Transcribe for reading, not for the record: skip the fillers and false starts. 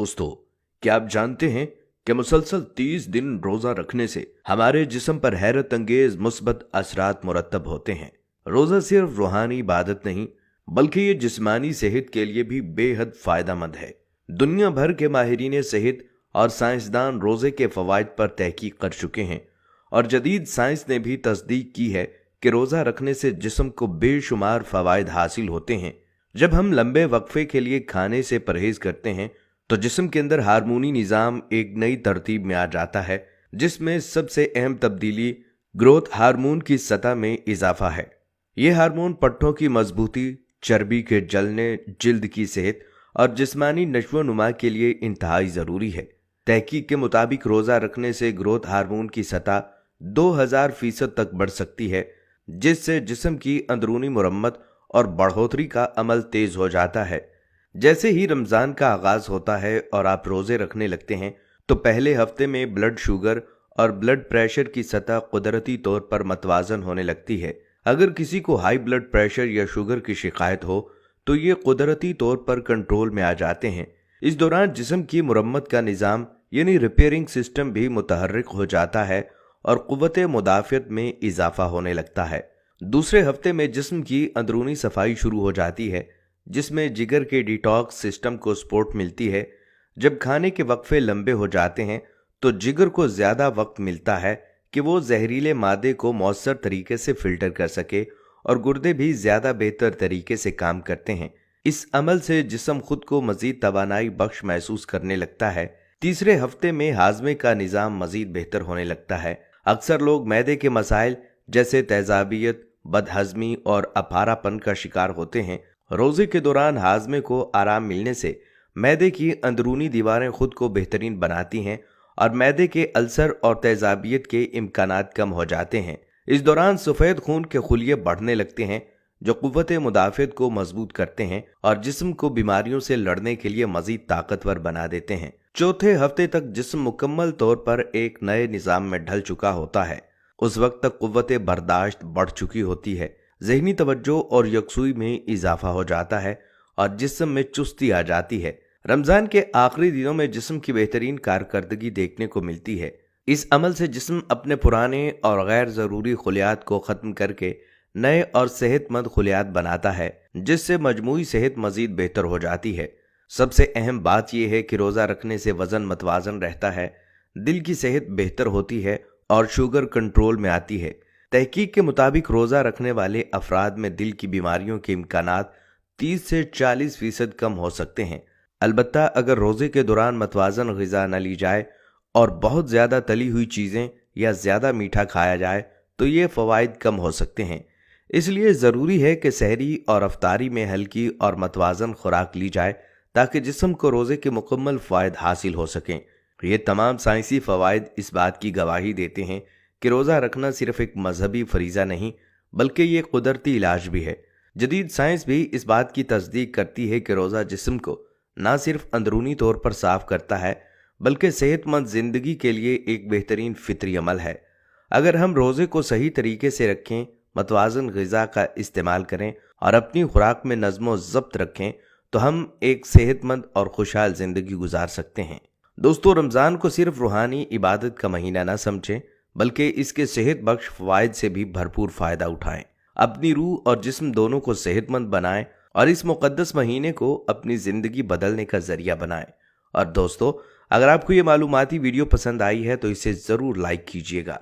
दोस्तों, क्या आप जानते हैं कि मुसलसल 30 दिन रोजा रखने से हमारे जिस्म पर हैरत अंगेज मुस्बत असरात मुरतब होते हैं। रोजा सिर्फ रूहानी इबादत नहीं बल्कि ये जिस्मानी सेहत के लिए भी बेहद फायदेमंद है। दुनिया भर के माहिरीन सेहत और साइंसदान रोजे के फवाइद पर तहकीक कर चुके हैं और जदीद साइंस ने भी तस्दीक की है कि रोजा रखने से जिस्म को बेशुमार फवाइद हासिल होते हैं। जब हम लंबे वक्फे के लिए खाने से परहेज करते हैं तो जिस्म के अंदर हार्मोनी निज़ाम एक नई तरतीब में आ जाता है, जिसमें सबसे अहम तब्दीली ग्रोथ हार्मोन की सतह में इजाफा है। यह हार्मोन पट्टों की मजबूती, चर्बी के जलने, जिल्द की सेहत और जिस्मानी नशो नुमा के लिए इंतहाई ज़रूरी है। तहकीक के मुताबिक रोज़ा रखने से ग्रोथ हार्मोन की सतह 2000% तक बढ़ सकती है, जिससे जिस्म की अंदरूनी मुरम्मत और बढ़ोतरी का अमल तेज हो जाता है। जैसे ही रमज़ान का आगाज होता है और आप रोज़े रखने लगते हैं तो पहले हफ्ते में ब्लड शुगर और ब्लड प्रेशर की सतह कुदरती तौर पर मतवाजन होने लगती है। अगर किसी को हाई ब्लड प्रेशर या शुगर की शिकायत हो तो ये कुदरती तौर पर कंट्रोल में आ जाते हैं। इस दौरान जिस्म की मुरम्मत का निज़ाम यानी रिपेयरिंग सिस्टम भी मुतहर्रिक हो जाता है और क़ुव्वत मुदाफ़ियत में इजाफा होने लगता है। दूसरे हफ्ते में जिस्म की अंदरूनी सफाई शुरू हो जाती है, जिसमें जिगर के डिटॉक्स सिस्टम को सपोर्ट मिलती है। जब खाने के वक्फे लंबे हो जाते हैं तो जिगर को ज़्यादा वक्त मिलता है कि वो जहरीले मादे को मौसर तरीके से फिल्टर कर सके और गुर्दे भी ज़्यादा बेहतर तरीके से काम करते हैं। इस अमल से जिस्म खुद को मज़ीद तवानाई बख्श महसूस करने लगता है। तीसरे हफ्ते में हाजमे का निज़ाम मज़ीद बेहतर होने लगता है। अक्सर लोग मैदे के मसाइल जैसे तेजाबियत, बदहजमी और अपारापन का शिकार होते हैं। रोजे के दौरान हाजमे को आराम मिलने से मैदे की अंदरूनी दीवारें खुद को बेहतरीन बनाती हैं और मैदे के अल्सर और तेजाबियत के इम्कानात कम हो जाते हैं। इस दौरान सफ़ेद खून के खुलिये बढ़ने लगते हैं जो क़ुव्वत मुदाफ़ियत को मजबूत करते हैं और जिस्म को बीमारियों से लड़ने के लिए मज़ीद ताकतवर बना देते हैं। चौथे हफ्ते तक जिस्म मुकम्मल तौर पर एक नए निज़ाम में ढल चुका होता है। उस वक्त तक क़ुव्वत बर्दाश्त बढ़ चुकी होती है, ज़हनी तवज्जो और यकसुई में इजाफा हो जाता है और जिस्म में चुस्ती आ जाती है। रमज़ान के आखिरी दिनों में जिस्म की बेहतरीन कारकर्दगी देखने को मिलती है। इस अमल से जिस्म अपने पुराने और गैर ज़रूरी खुलियात को ख़त्म करके नए और सेहतमंद खुलियात बनाता है, जिससे मजमूई सेहत मज़ीद बेहतर हो जाती है। सबसे अहम बात यह है कि रोज़ा रखने से वज़न मतवाजन रहता है, दिल की सेहत बेहतर होती है और शुगर कंट्रोल में आती है। तहकीक के मुताबिक रोज़ा रखने वाले अफराद में दिल की बीमारियों के इम्कानात 30 से 40% कम हो सकते हैं। अलबत्ता अगर रोज़े के दौरान मतवाजन ग़िज़ा न ली जाए और बहुत ज़्यादा तली हुई चीज़ें या ज़्यादा मीठा खाया जाए तो ये फ़वाइद कम हो सकते हैं। इसलिए ज़रूरी है कि सहरी और अफ्तारी में हल्की और मतवाजन खुराक ली जाए ताकि जिस्म को रोज़े के मुकम्मल फ़ायदे हासिल हो सकें। ये तमाम साइंसी फ़वाइद इस बात की गवाही देते हैं कि रोज़ा रखना सिर्फ एक मजहबी फरीज़ा नहीं बल्कि ये कुदरती इलाज भी है। जदीद साइंस भी इस बात की तस्दीक करती है कि रोज़ा जिस्म को न सिर्फ अंदरूनी तौर पर साफ़ करता है बल्कि सेहतमंद ज़िंदगी के लिए एक बेहतरीन फितरी अमल है। अगर हम रोज़े को सही तरीके से रखें, मतवाज़न ग़िज़ा का इस्तेमाल करें और अपनी खुराक में नज़्म व ज़ब्त रखें तो हम एक सेहतमंद और खुशहाल ज़िंदगी गुजार सकते हैं। दोस्तों, रमज़ान को सिर्फ रूहानी इबादत का महीना ना समझें बल्कि इसके सेहत बख्श फ़वाइद से भी भरपूर फ़ायदा उठाएं। अपनी रूह और जिस्म दोनों को सेहतमंद बनाएं और इस मुक़द्दस महीने को अपनी ज़िंदगी बदलने का ज़रिया बनाएं। और दोस्तों, अगर आपको ये मालूमाती वीडियो पसंद आई है तो इसे ज़रूर लाइक कीजिएगा।